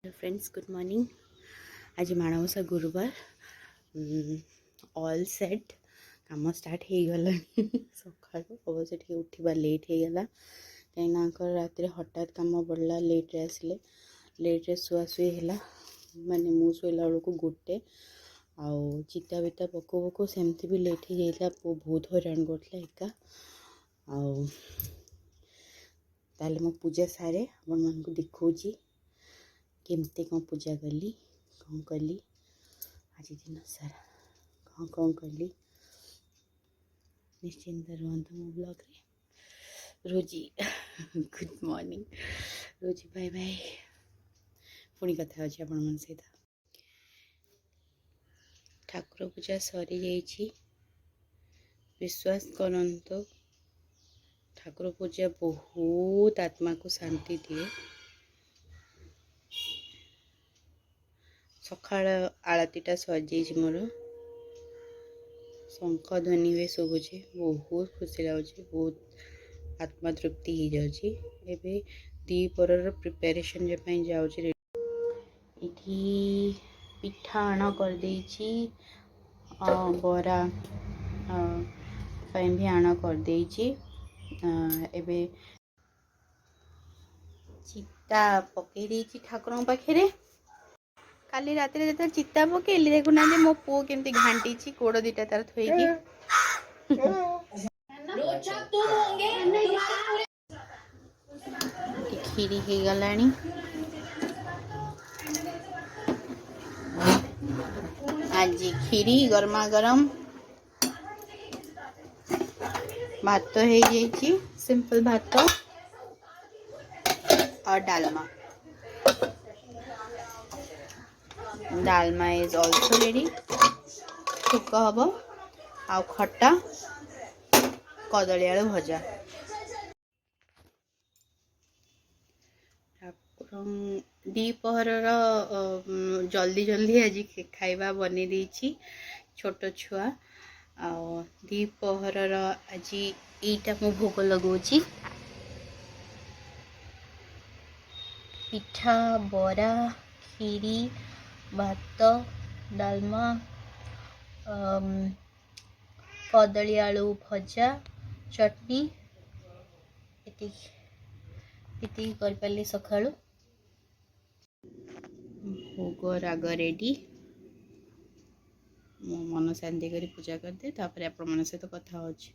Friends good morning. आज माणवसा गुरुवार all set काम स्टार्ट हो गला सका अवश्य टे उठा लेट हो गला कहीं रात हठात काम बढ़ला लेट रे आसिले लेट शुआशुई है माने मु शोला बेलू गोटे आउ चिता बिता पकू पकू सेमती भी लेट हो जाता पु बहुत हैरान करता एका आउ ताले मो पूजा सारे आपण मानकु देखौची केमती कौन पूजा कली कौन कली आज दिन सारा कौन कली निश्चिंत रुहतु मो ब्लॉग रे रोजी गुड मॉर्निंग रोजी बाय बाय पुणी कथा अच्छे आपण मन सहित ठाकुर पूजा सरी जाइए विश्वास करंतु ठाकुर पूजा बहुत आत्मा को शांति दिए सकाळ आलतीटा सजी मोर शंख ध्वनि हुए शुभुचे बहुत खुशी लगे बहुत आत्मा तृप्ति हो जाऊँगी एवं दीपर प्रिपेरेसन जाऊँगी इठी पिठा आण कर देछि बरा भी आण कर देछि एबे चिता पकई देछि ठाकुर पाखे काली रात जो चिता पकेली देखुना मो पु केमती घांटी गोड़ दीटा तार थोड़ी खीरी हो गलानी आज खीरी गरमा गरम भात हो जाइए सिंपल भात और dalma dalma is also ready शुक हम आ खटा कदली आलू भजा दीपहर जल्दी जल्दी आज खाइबा बनी देछि छोट छुआ आ दीपहर आज एटा मो भोग लगौछि पिठा बरा खीरी भात डालमा कदली आलू भजा चटनी ये कर पाली सका भोग राग रेडी मो मन शांति करी पूजा करदे तापर आपण मन सहित कथा होछि।